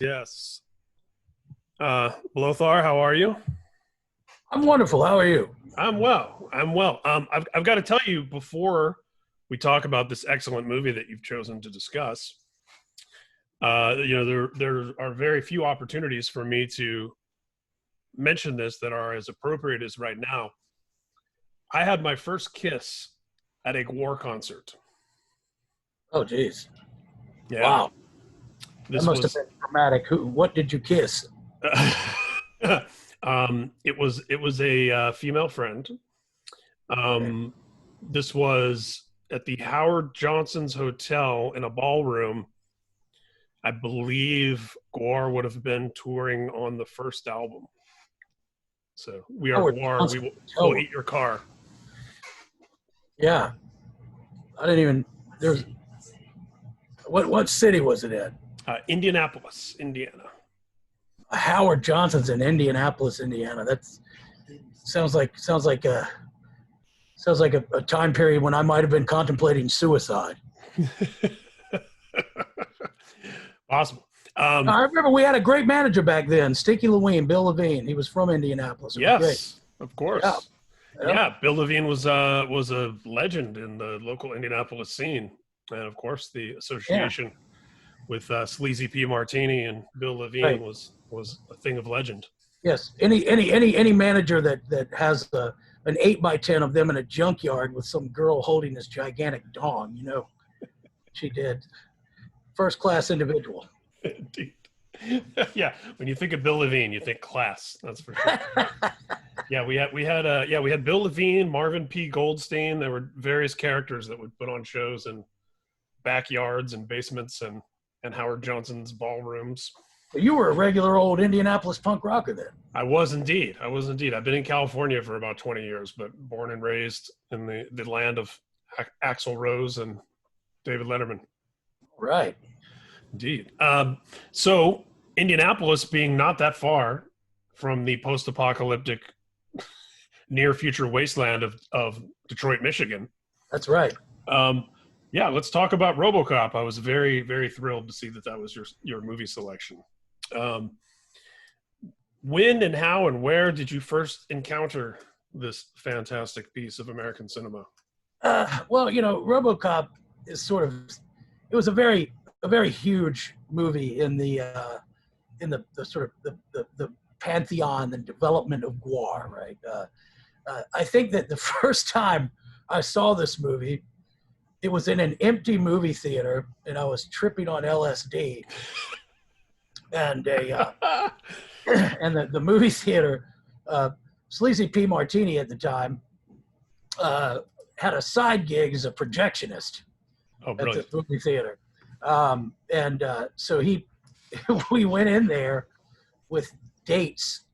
Yes. Blöthar, how are you? I'm wonderful. How are you? I'm well. I'm well. I've got to tell you before we talk about this excellent movie that you've chosen to discuss. There are very few opportunities for me to mention this that are as appropriate as right now. I had my first kiss at a Gwar concert. Oh, geez. Yeah, Wow. That this must have was. been dramatic. What did you kiss? It was a female friend. Okay. Um, this was at the Howard Johnson's Hotel in a ballroom. I believe Gwar would have been touring on the first album. So we are Howard Gwar. We Johnson. will Oh, eat your car. yeah. I didn't even. There's. What city was it in? Indianapolis, Indiana. Howard Johnson's in Indianapolis, Indiana. That's sounds like a time period when I might have been contemplating suicide. Possible. I remember we had a great manager back then, Sticky Levine, Bill Levine. He was from Indianapolis. It was great. Yes, of Yeah. course. Yeah. Yeah, Bill Levine was a legend in the local Indianapolis scene, and of course the Yeah. association with Sleazy P. Martini and Bill Levine Right. was a thing of legend. Yes, any manager that has an 8x10 of them in a junkyard with some girl holding this gigantic dong, she did. First class individual. Indeed. Yeah, when you think of Bill Levine, you think class. That's for sure. Yeah, we had Bill Levine, Marvin P. Goldstein. There were various characters that would put on shows in backyards and basements and Howard Johnson's ballrooms. You were a regular old Indianapolis punk rocker then. I was indeed. I've been in California for about 20 years, but born and raised in the land of Axl Rose and David Letterman. Right. Indeed. So Indianapolis being not that far from the post-apocalyptic near future wasteland of Detroit, Michigan. That's right. Yeah, let's talk about RoboCop. I was very, very thrilled to see that was your movie selection. When and how and where did you first encounter this fantastic piece of American cinema? Well, RoboCop is it was a very huge movie in the sort of the pantheon and development of Gwar, right? I think that the first time I saw this movie, it was in an empty movie theater, and I was tripping on LSD, and the movie theater, Sleazy P. Martini at the time, had a side gig as a projectionist Oh, at brilliant. the movie theater, so we went in there with dates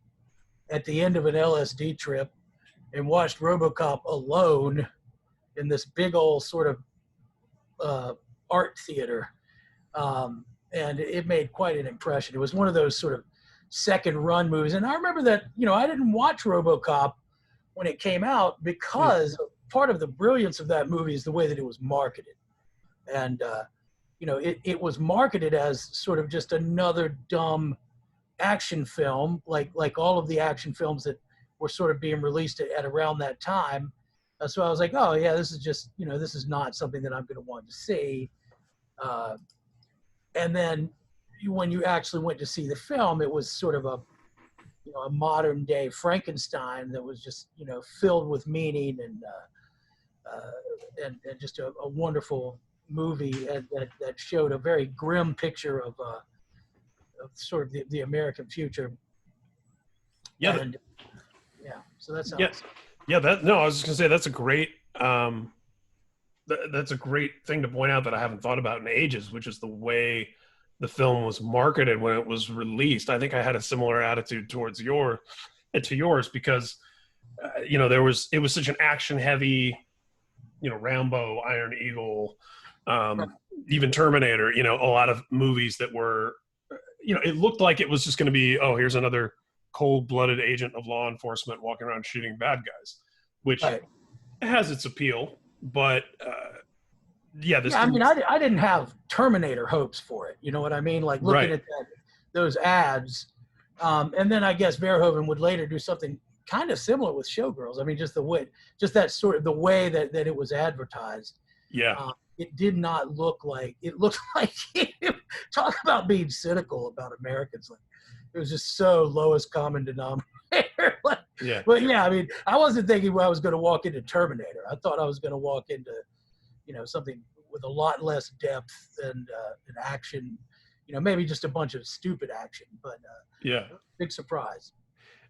at the end of an LSD trip and watched RoboCop alone in this big old sort of art theater. And it made quite an impression. It was one of those sort of second run movies. And I remember that, I didn't watch RoboCop when it came out because part of the brilliance of that movie is the way that it was marketed. And, it was marketed as sort of just another dumb action film, like all of the action films that were sort of being released at around that time. So I was like, oh yeah, this is just, this is not something that I'm going to want to see. And then when you actually went to see the film, it was sort of a modern day Frankenstein that was just, filled with meaning and just a wonderful movie that showed a very grim picture of sort of the American future. Yeah. And, so that's how. Yeah. Yeah, I was just gonna say that's a great that's a great thing to point out that I haven't thought about in ages, which is the way the film was marketed when it was released. I think I had a similar attitude towards yours because it was such an action heavy, Rambo, Iron Eagle, even Terminator, a lot of movies that were, it looked like it was just going to be, oh, here's another cold-blooded agent of law enforcement walking around shooting bad guys, which Right. has its appeal, but I mean, I didn't have Terminator hopes for it. You know what I mean? Like looking Right. at that those ads. And then I guess Verhoeven would later do something kind of similar with Showgirls. I mean, just that sort of the way that it was advertised. Yeah. It did not look like, it looked like, talk about being cynical about Americans. Like, it was just so lowest common denominator. Like, Yeah. But yeah, I mean, I wasn't thinking I was going to walk into Terminator. I thought I was going to walk into, something with a lot less depth and action, maybe just a bunch of stupid action, but yeah. Big surprise.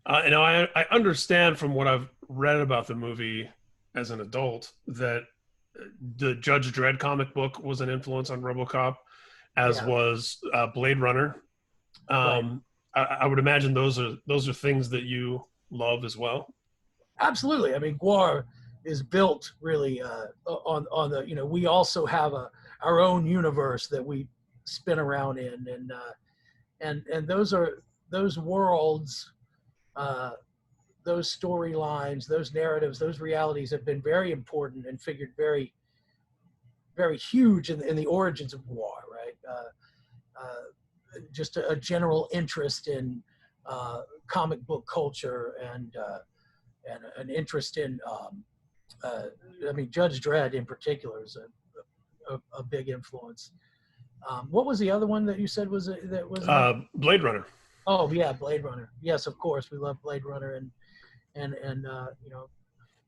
I understand from what I've read about the movie as an adult that the Judge Dredd comic book was an influence on RoboCop, as was Blade Runner. Right. I would imagine those are things that you love as well. Absolutely. I mean, Gwar is built really on the, we also have our own universe that we spin around in, and those worlds, those storylines, those narratives, those realities have been very important and figured very, very huge in the origins of Gwar, right? Just a general interest in comic book culture and an interest in, I mean, Judge Dredd in particular is a big influence. What was the other one that you said was Blade Runner? Oh yeah, Blade Runner. Yes, of course, we love Blade Runner and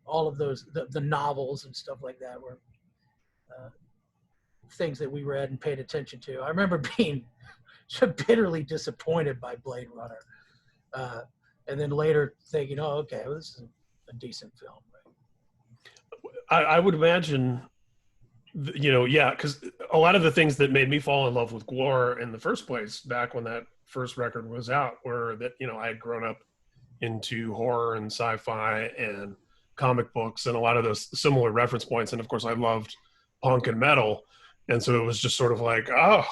all of those the novels and stuff like that were things that we read and paid attention to. I remember being bitterly disappointed by Blade Runner, and then later thinking, "Oh, okay, well, this is a decent film." Right? I would imagine, because a lot of the things that made me fall in love with Gwar in the first place, back when that first record was out, were that I had grown up into horror and sci-fi and comic books and a lot of those similar reference points, and of course I loved punk and metal, and so it was just sort of like, oh,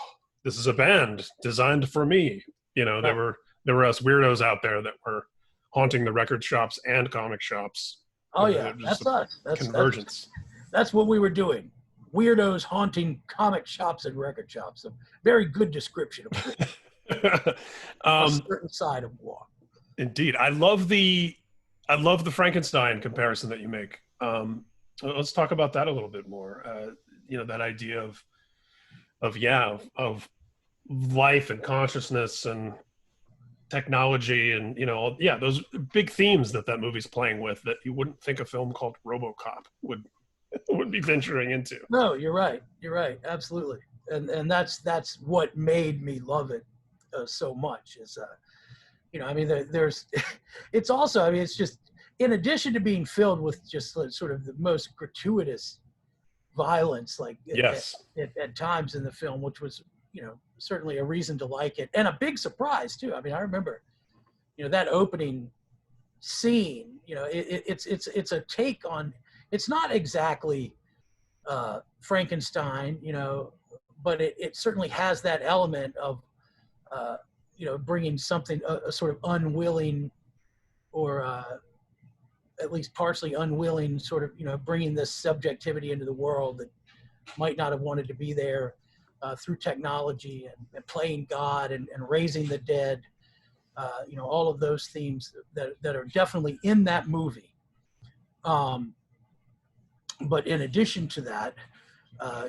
this is a band designed for me. Right. There were us weirdos out there that were haunting the record shops and comic shops. Oh yeah, that's us. That's convergence. That's what we were doing. Weirdos haunting comic shops and record shops. A very good description of a certain side of Gwar. Indeed, I love the Frankenstein comparison that you make. Let's talk about that a little bit more. That idea of life and consciousness and technology and those big themes that movie's playing with that you wouldn't think a film called RoboCop would be venturing into. No, you're right, absolutely, and that's what made me love it so much is I mean there's it's also, I mean, it's just, in addition to being filled with just sort of the most gratuitous violence, like at times in the film, which was certainly a reason to like it, and a big surprise too. I mean, I remember that opening scene, it's a take on, it's not exactly Frankenstein, but it certainly has that element of bringing something, a sort of unwilling or at least partially unwilling sort of, bringing this subjectivity into the world that might not have wanted to be there, through technology and playing God and raising the dead, all of those themes that are definitely in that movie. But in addition to that,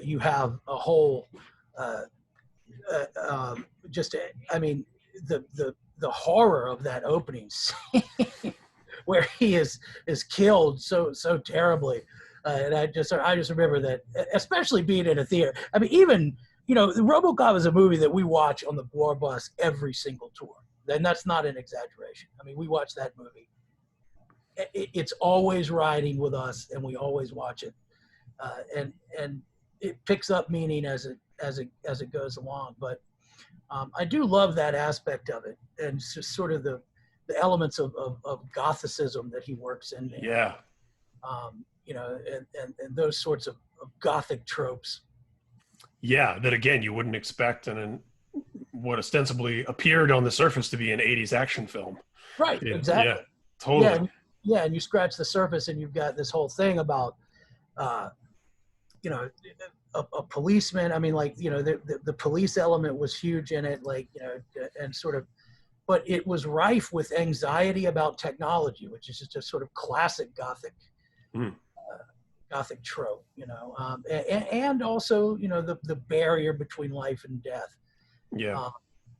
you have a whole, I mean, the horror of that opening scene where he is killed so terribly. And I just remember that, especially being in a theater. I mean, even, RoboCop is a movie that we watch on the Gwar bus every single tour. And that's not an exaggeration. I mean, we watch that movie. It's always riding with us, and we always watch it. And it picks up meaning as it goes along. But I do love that aspect of it, and it's just sort of the elements of Gothicism that he works in. Yeah. And those sorts of Gothic tropes. Yeah, that again you wouldn't expect in what ostensibly appeared on the surface to be an 80s action film. Right, exactly. Yeah, totally. Yeah, and you scratch the surface and you've got this whole thing about, a policeman. I mean, like, you know, the police element was huge in it, like, you know, and sort of, but it was rife with anxiety about technology, which is just a sort of classic Gothic trope, you know, and also, you know, the barrier between life and death, Yeah.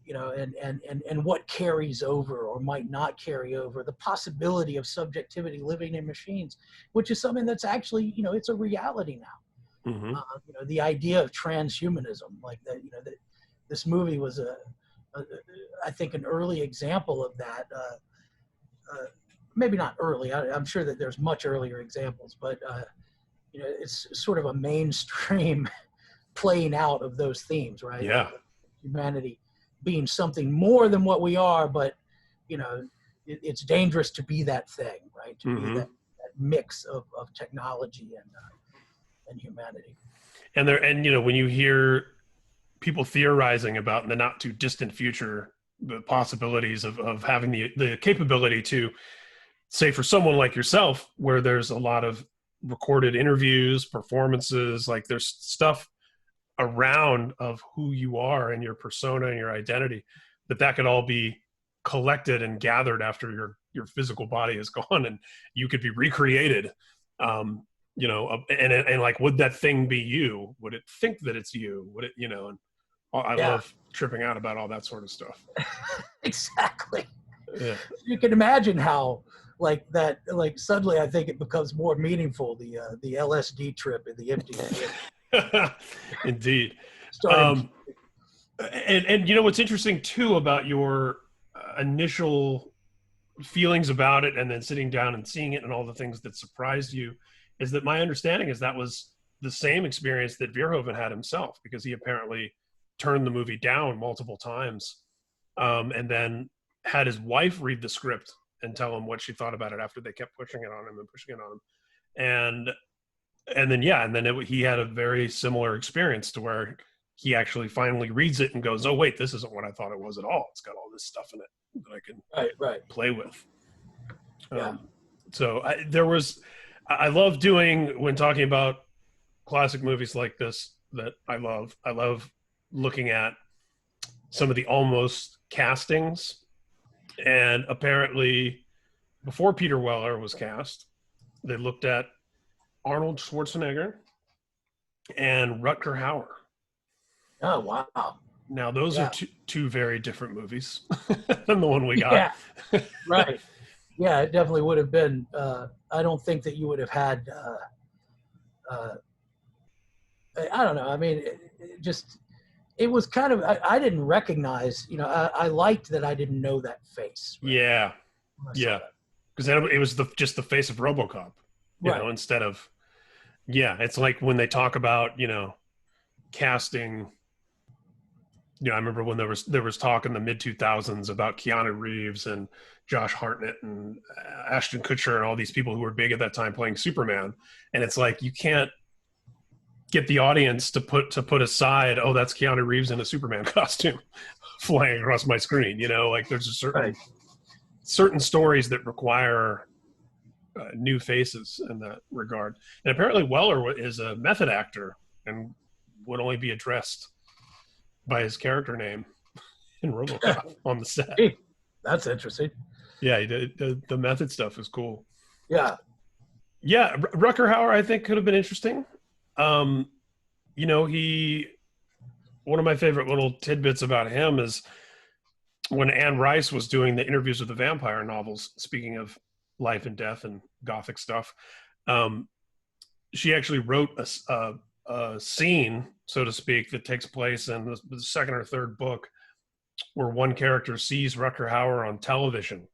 you know, and what carries over or might not carry over, the possibility of subjectivity living in machines, which is something that's actually, you know, it's a reality now. Mm-hmm. You know, the idea of transhumanism, like that, you know, that this movie was I think an early example of that. Maybe not early. I'm sure that there's much earlier examples, but you know, it's sort of a mainstream playing out of those themes, right? Yeah. Like humanity being something more than what we are, but, you know, it's dangerous to be that thing, right? To be that mix of technology and humanity. And you know, when you hear people theorizing about in the not too distant future the possibilities of having the capability to, say, for someone like yourself, where there's a lot of recorded interviews, performances, like there's stuff around of who you are and your persona and your identity, that could all be collected and gathered after your physical body is gone, and you could be recreated. You know, and like, would that thing be you? Would it think that it's you? Would it, you know? And I love tripping out about all that sort of stuff. Exactly. Yeah. You can imagine how, like, that, like, suddenly I think it becomes more meaningful, the LSD trip in the empty theater. Indeed. And you know what's interesting too about your initial feelings about it, and then sitting down and seeing it and all the things that surprised you, is that my understanding is that was the same experience that Verhoeven had himself, because he apparently turned the movie down multiple times, and then had his wife read the script and tell him what she thought about it after they kept pushing it on him and pushing it on him. And then he had a very similar experience, to where he actually finally reads it and goes, oh wait, this isn't what I thought it was at all. It's got all this stuff in it that I can play with. Yeah. So I love doing, when talking about classic movies like this, that I love looking at some of the almost castings. And apparently before Peter Weller was cast, they looked at Arnold Schwarzenegger and Rutger Hauer. Oh, wow. Now, those are two very different movies than the one we got. Yeah, right. Yeah, it definitely would have been. I don't think that you would have had. I don't know. I mean, it was kind of. I didn't recognize. You know, I liked that I didn't know that face. Right? Yeah, because it was just the face of RoboCop. You know, instead of. Yeah, it's like when they talk about, you know, casting. You know, I remember when there was talk in the mid 2000s about Keanu Reeves and Josh Hartnett and Ashton Kutcher and all these people who were big at that time playing Superman, and it's like, you can't get the audience to put aside, oh, that's Keanu Reeves in a Superman costume flying across my screen. You know, like, there's a certain stories that require new faces in that regard. And apparently Weller is a method actor and would only be addressed by his character name in RoboCop on the set. Hey, that's interesting. Yeah, the method stuff is cool. Yeah. Yeah, Rutger Hauer, I think, could have been interesting. You know, one of my favorite little tidbits about him is when Anne Rice was doing the interviews with the vampire novels, speaking of life and death and Gothic stuff, she actually wrote a scene, so to speak, that takes place in the second or third book, where one character sees Rutger Hauer on television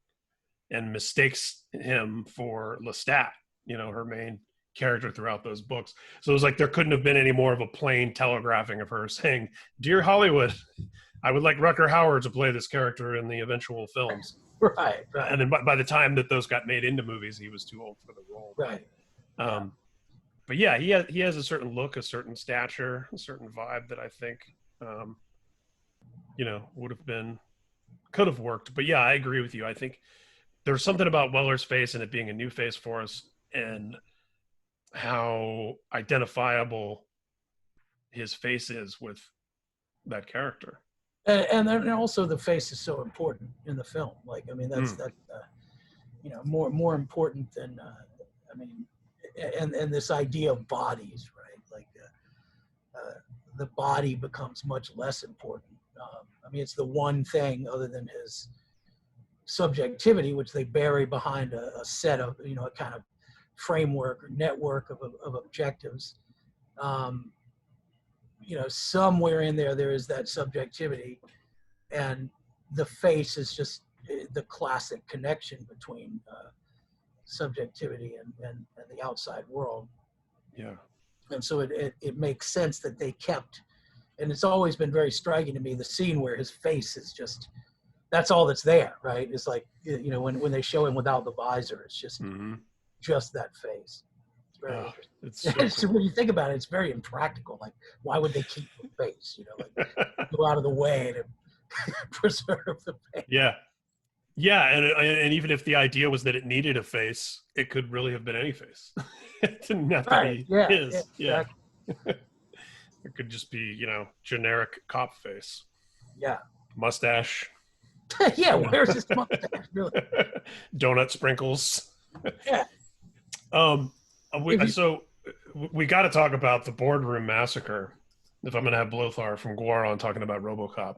and mistakes him for Lestat, you know, her main character throughout those books. So it was like, there couldn't have been any more of a plain telegraphing of her saying, "Dear Hollywood, I would like Rutger Hauer to play this character in the eventual films." Right. And then by the time that those got made into movies, he was too old for the role. Right. But yeah, he has a certain look, a certain stature, a certain vibe that I think, you know, could have worked. But yeah, I agree with you. I think there's something about Weller's face and it being a new face for us, and how identifiable his face is with that character. And then also the face is so important in the film. Like, I mean, that's you know, more important than I mean, and this idea of bodies, right? Like the body becomes much less important. I mean, it's the one thing other than his subjectivity, which they bury behind a set of, you know, a kind of framework or network of objectives. You know, somewhere in there is that subjectivity, and the face is just the classic connection between subjectivity and the outside world. Yeah. And so it makes sense that they kept, and it's always been very striking to me, the scene where his face is just, that's all that's there, right? It's like, you know, when they show him without the visor, it's just just that face. It's very interesting. It's so So when you think about it, it's very impractical. Like, why would they keep the face? You know, like go out of the way to preserve the face. Yeah. Yeah, and even if the idea was that it needed a face, it could really have been any face. It didn't have to be his. Yeah. Exactly. It could just be, you know, generic cop face. Yeah. Mustache. Yeah, where's his mustache? Really? Donut sprinkles. Yeah. So we got to talk about the boardroom massacre. If I'm going to have Blöthar from Gwar on talking about RoboCop.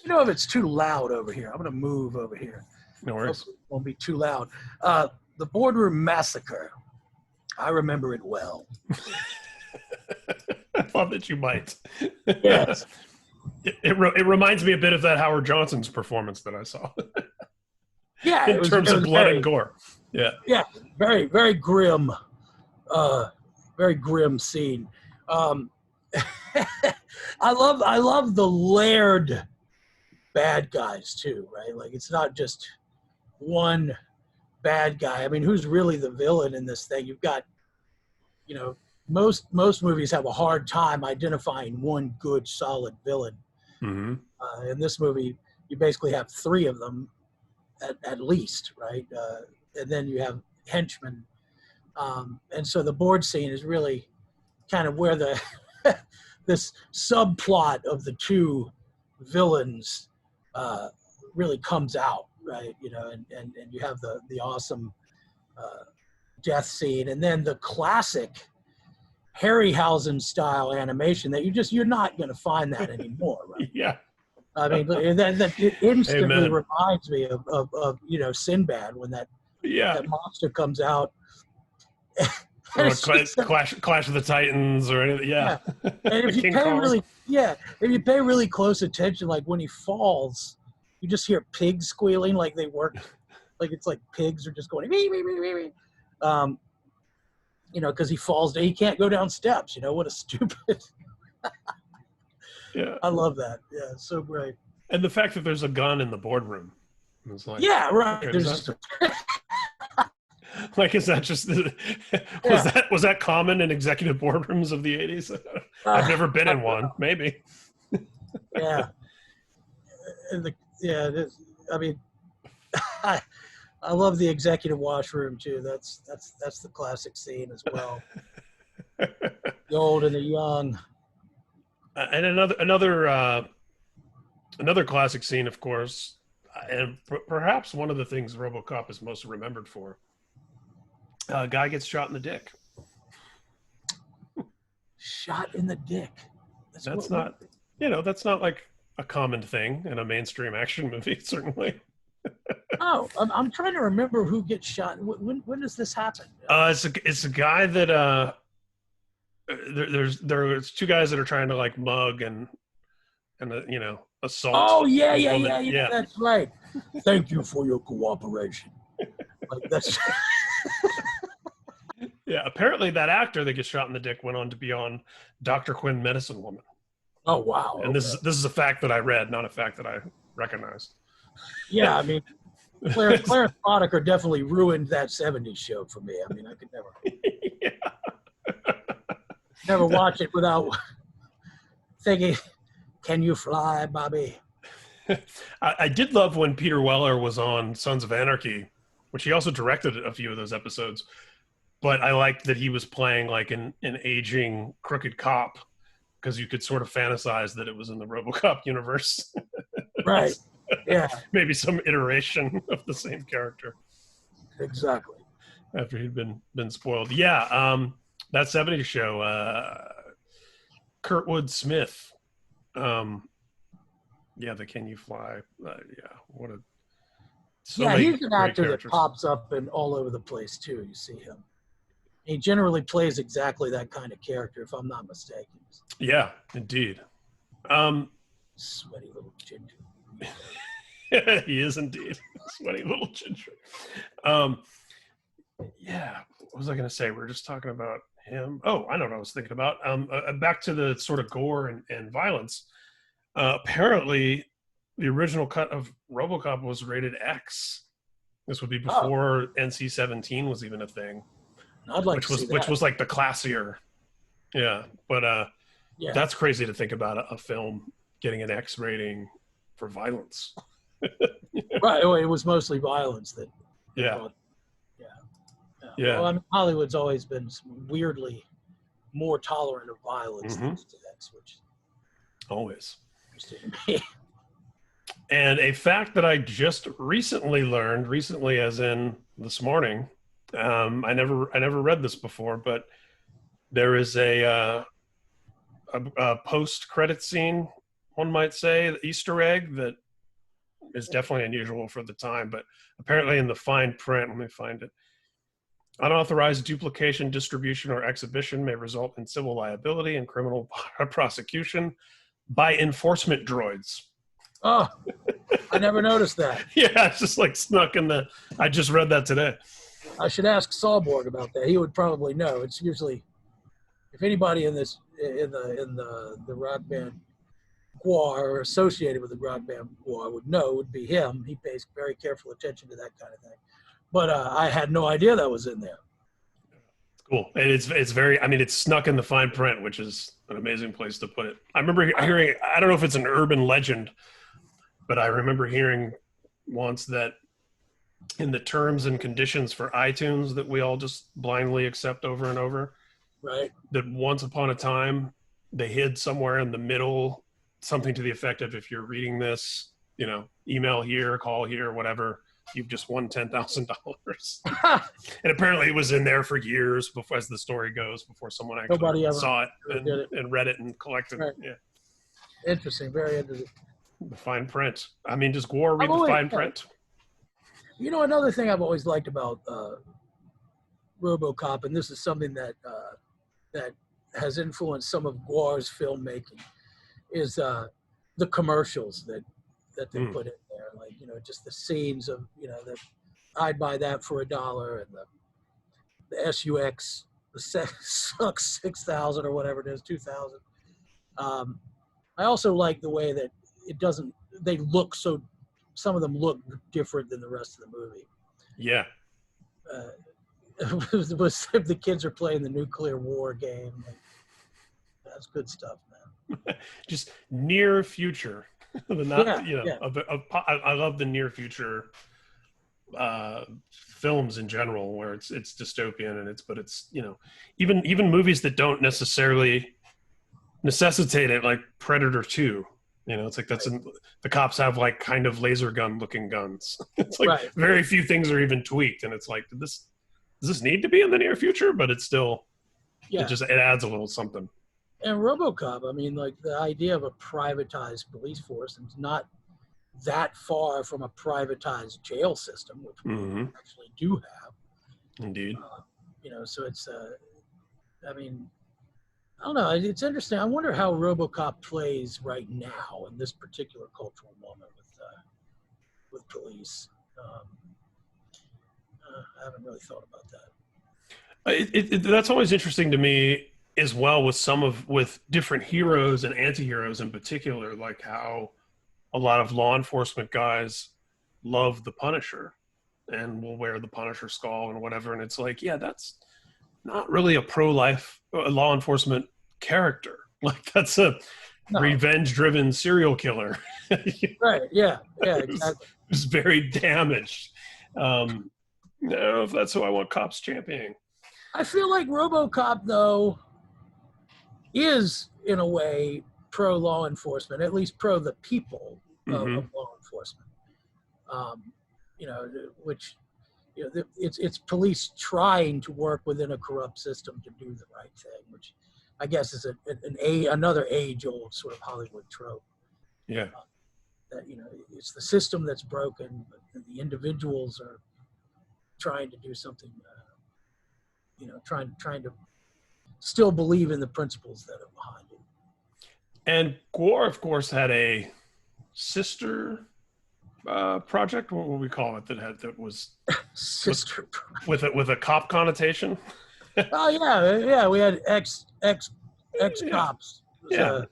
You know, if it's too loud over here, I'm going to move over here. No worries. Hopefully it won't be too loud. The boardroom massacre. I remember it well. I thought that you might. Yes. It reminds me a bit of that Howard Johnson's performance that I saw. Yeah. In terms of blood and gore. Yeah. Yeah. Very, very grim. Very grim scene. I love the layered bad guys too, right? Like, it's not just one bad guy. I mean, who's really the villain in this thing? You've got, you know, most movies have a hard time identifying one good, solid villain. Mm-hmm. In this movie, you basically have three of them at least, right? And then you have henchmen. And so the board scene is really kind of where the this subplot of the two villains really comes out, right? You know, and you have the awesome death scene, and then the classic Harryhausen style animation that you're not going to find that anymore, right? Yeah. I mean, that it instantly Amen. reminds me of you know, Sinbad when that monster comes out. Or Clash of the Titans or anything. Yeah. And if you pay really close attention, like when he falls, you just hear pigs squealing, like they work, like it's like pigs are just going, wee, wee, wee, wee, wee. You know, because he falls, he can't go down steps. You know, what a stupid. Yeah. I love that. Yeah, it's so great. And the fact that there's a gun in the boardroom. It's like, yeah, right. Okay, like, is that just was that common in executive boardrooms of the 80s? I've never been in one. Maybe. Yeah. And I mean, I love the executive washroom too. That's the classic scene as well. The old and the young. And another classic scene, of course, and perhaps one of the things RoboCop is most remembered for. A guy gets shot in the dick. Shot in the dick. That's not like a common thing in a mainstream action movie, certainly. Oh, I'm trying to remember who gets shot. When does this happen? It's a guy that there's two guys that are trying to like mug and you know, assault. Oh yeah. That's right. Thank you for your cooperation. Like, that's. Yeah, apparently that actor that gets shot in the dick went on to be on Dr. Quinn, Medicine Woman. Oh wow! And this is a fact that I read, not a fact that I recognized. Yeah, I mean, Clarence Boddicker definitely ruined that '70s show for me. I mean, I could never watch it without thinking, "Can you fly, Bobby?" I did love when Peter Weller was on Sons of Anarchy, which he also directed a few of those episodes. But I liked that he was playing like an aging crooked cop, because you could sort of fantasize that it was in the RoboCop universe. Right. Yeah. Maybe some iteration of the same character. Exactly. After he'd been spoiled. Yeah. That 70s show, Kurtwood Smith. Yeah, the Can You Fly? Yeah, what a. He's an actor characters. that pops up in all over the place too. You see him. He generally plays exactly that kind of character, if I'm not mistaken. Yeah, indeed. Sweaty little ginger. He is indeed sweaty little ginger. Yeah, what was I going to say? We were just talking about him. Oh, I know what I was thinking about. Back to the sort of gore and violence. Apparently, the original cut of RoboCop was rated X. This would be before NC-17 was even a thing. I'd like which was like the classier. Yeah, but that's crazy to think about a film getting an X rating for violence. Right. Well, it was mostly violence that. Yeah. Yeah. Well, I mean, Hollywood's always been weirdly more tolerant of violence than X, which always. Interesting to me. And a fact that I just recently learned, as in this morning, I never read this before, but there is a post-credit scene, one might say, the Easter egg that is definitely unusual for the time, but apparently in the fine print, let me find it. Unauthorized duplication, distribution, or exhibition may result in civil liability and criminal prosecution by enforcement droids. Oh, I never noticed that. Yeah, it's just like snuck in the. I just read that today. I should ask Solborg about that. He would probably know. It's usually, if anybody in the rock band Gwar or associated with the rock band Gwar would be him. He pays very careful attention to that kind of thing. But I had no idea that was in there. Cool. And it's very, I mean, it's snuck in the fine print, which is an amazing place to put it. I remember hearing, I don't know if it's an urban legend, but I remember hearing once that in the terms and conditions for iTunes that we all just blindly accept over and over, right? That once upon a time they hid somewhere in the middle something to the effect of, if you're reading this, email here, call here, whatever, you've just won $10,000. And apparently it was in there for years before, as the story goes, before someone actually saw it and read it and collected it. Yeah. Interesting. Very interesting. The fine print. I mean, does Gwar read the fine print? Another thing I've always liked about RoboCop, and this is something that has influenced some of Gwar's filmmaking, is the commercials that they put in there. Like, just the scenes of, that I'd buy that for $1, and the SUX, the SUX 6000 or whatever it is, 2000. I also like the way that they look some of them look different than the rest of the movie. Yeah. It was if the kids are playing the nuclear war game. That's good stuff, man. Just near future. I love the near future films in general, where it's dystopian and it's even movies that don't necessarily necessitate it, like Predator 2. It's like the cops have like kind of laser gun looking guns. It's like very few things are even tweaked, and it's like, does this need to be in the near future? But it's still, it adds a little something. And RoboCop, I mean, like the idea of a privatized police force, and it's not that far from a privatized jail system, which we actually do have. Indeed. So it's, I mean, I don't know. It's interesting. I wonder how RoboCop plays right now in this particular cultural moment with police. I haven't really thought about that. That's always interesting to me as well, with different heroes and anti-heroes in particular, like how a lot of law enforcement guys love the Punisher and will wear the Punisher skull and whatever. And it's like, yeah, that's not really a pro-life law enforcement character. Like, that's a revenge-driven serial killer. Right. Yeah. Yeah. Exactly. It's very damaged. No, if that's who I want cops championing. I feel like RoboCop, though, is in a way pro law enforcement, at least pro the people of law enforcement. You know, which, you know, it's police trying to work within a corrupt system to do the right thing, which I guess is another age-old sort of Hollywood trope. Yeah. That, you know, it's the system that's broken, but the individuals are trying to do something. You know, trying to still believe in the principles that are behind it. And Gwar, of course, had a sister project. What would we call it? That was Sister with a cop connotation. Oh yeah. We had ex cops. Yeah.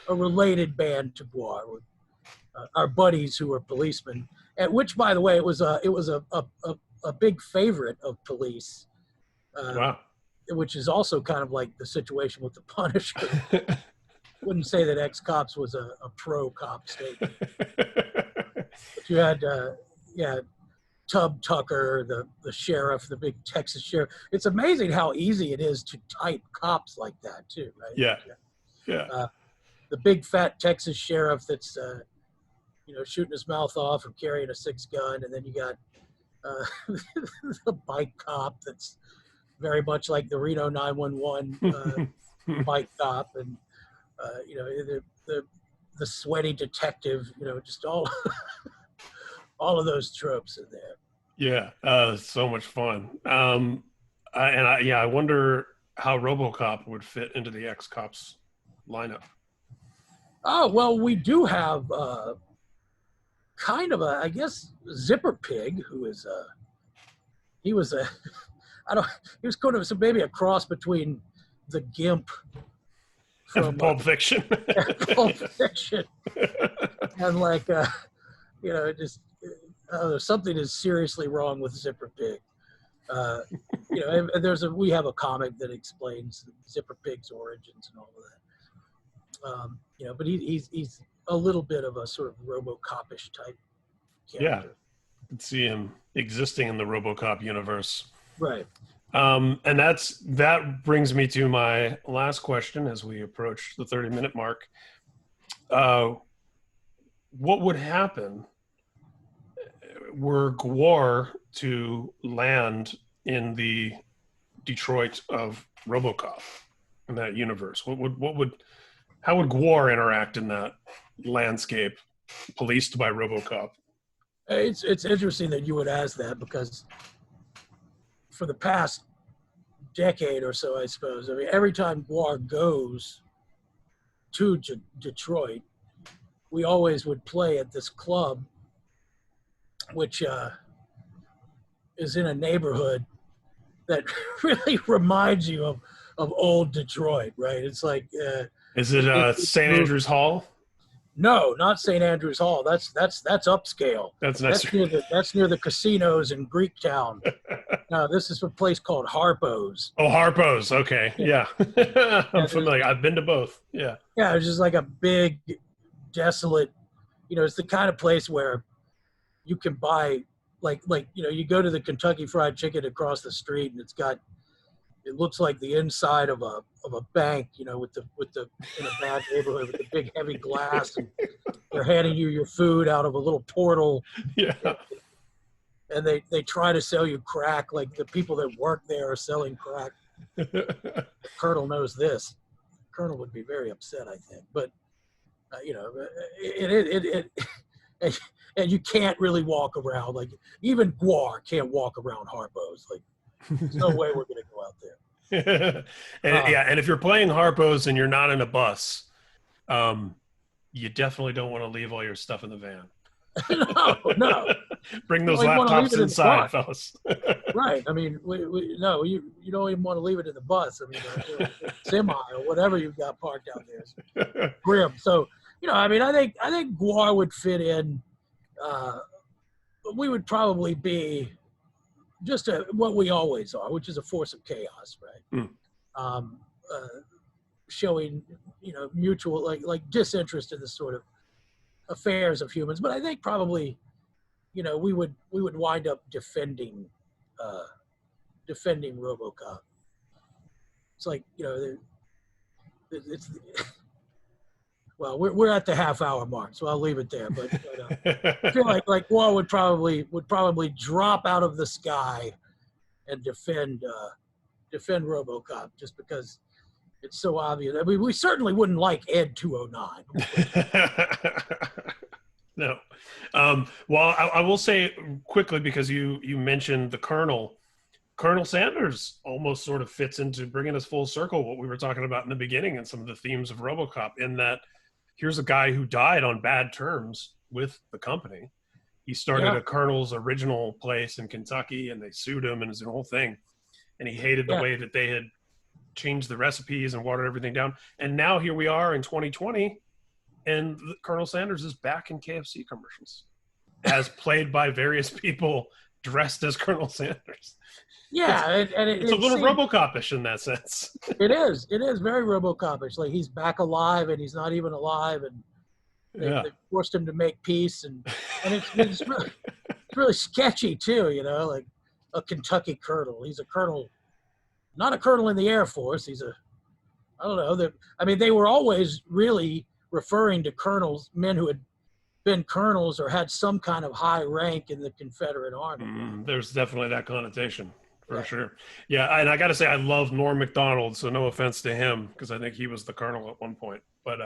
A related band to Gwar, with our buddies who were policemen. And which, by the way, it was a big favorite of police. Wow. Which is also kind of like the situation with the Punisher. Wouldn't say that ex cops was a pro cop statement. But you had Tub Tucker, the sheriff, the big Texas sheriff. It's amazing how easy it is to type cops like that too, right? Yeah. The big fat Texas sheriff that's you know, shooting his mouth off and carrying a 6-gun, and then you got the bike cop that's very much like the Reno 911 bike cop, and you know, the sweaty detective. You know, just all of those tropes in there. Yeah, so much fun. I wonder how RoboCop would fit into the ex-cops lineup. Oh well, we do have kind of a, I guess, Zipper Pig, who is he was kind of maybe a cross between the Gimp from Pulp Fiction. Pulp Fiction, and like you know, just something is seriously wrong with Zipper Pig. You know, and we have a comic that explains Zipper Pig's origins and all of that. You know, but he's a little bit of a sort of RoboCop-ish type character. Yeah, I can see him existing in the RoboCop universe. Right. And that brings me to my last question as we approach the 30-minute mark. What would happen were Gwar to land in the Detroit of RoboCop, in that universe? How would Gwar interact in that landscape, policed by RoboCop? It's interesting that you would ask that, because for the past decade or so, I suppose, I mean, every time Gwar goes to Detroit, we always would play at this club, which is in a neighborhood that really reminds you of old Detroit, right? It's like is it St. Andrews Hall? No, not St. Andrews Hall. That's upscale. That's near the casinos in Greektown. No, this is a place called Harpo's. Oh, Harpo's. Okay, yeah. I'm familiar. I've been to both. Yeah. Yeah, it's just like a big, desolate. You know, it's the kind of place where you can buy, like you know, you go to the Kentucky Fried Chicken across the street, and it looks like the inside of a bank, you know, with the in a bad neighborhood with the big heavy glass, and they're handing you your food out of a little portal. Yeah. And they try to sell you crack, like the people that work there are selling crack. The Colonel knows this. The Colonel would be very upset, I think. But you know, and you can't really walk around, like even Gwar can't walk around Harpo's. Like, there's no way we're gonna go out there. And if you're playing Harpo's and you're not in a bus, you definitely don't want to leave all your stuff in the van. No. Bring those laptops inside, fellas. Right. I mean, you don't even want to leave it in the bus. I mean, semi or whatever you've got parked out there is grim. So, you know, I mean, I think Gwar would fit in. We would probably be just what we always are, which is a force of chaos, right? Showing, you know, mutual like disinterest in the sort of affairs of humans. But I think probably, you know, we would wind up defending RoboCop. It's like, you know, it's well, we're at the half-hour mark, so I'll leave it there. But I feel like Gwar would probably drop out of the sky and defend RoboCop just because it's so obvious. I mean, we certainly wouldn't like Ed 209. No. Well, I will say quickly, because you mentioned the Colonel. Colonel Sanders almost sort of fits into bringing us full circle what we were talking about in the beginning and some of the themes of RoboCop, in that here's a guy who died on bad terms with the company. He started a Colonel's original place in Kentucky, and they sued him, and it was the whole thing. And he hated the way that they had changed the recipes and watered everything down. And now here we are in 2020, and Colonel Sanders is back in KFC commercials, as played by various people dressed as Colonel Sanders. Yeah, it's a little RoboCop-ish in that sense. It is very RoboCop-ish. Like, he's back alive, and he's not even alive, and they forced him to make peace, and it's really sketchy too. You know, like a Kentucky colonel. He's a colonel, not a colonel in the Air Force. He's I don't know. They were always really referring to colonels, men who had been colonels or had some kind of high rank in the Confederate Army. There's definitely that connotation. For sure. Yeah, and I got to say, I love Norm Macdonald, so no offense to him, because I think he was the colonel at one point. But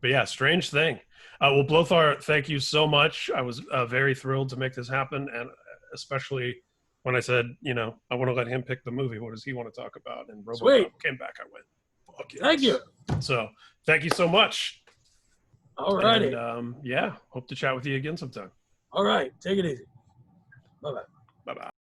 yeah, strange thing. Well, Blöthar, thank you so much. I was very thrilled to make this happen, and especially when I said, I want to let him pick the movie. What does he want to talk about? And RoboCop came back. I went, fuck yes. Thank you. So thank you so much. All righty. And hope to chat with you again sometime. All right. Take it easy. Bye-bye.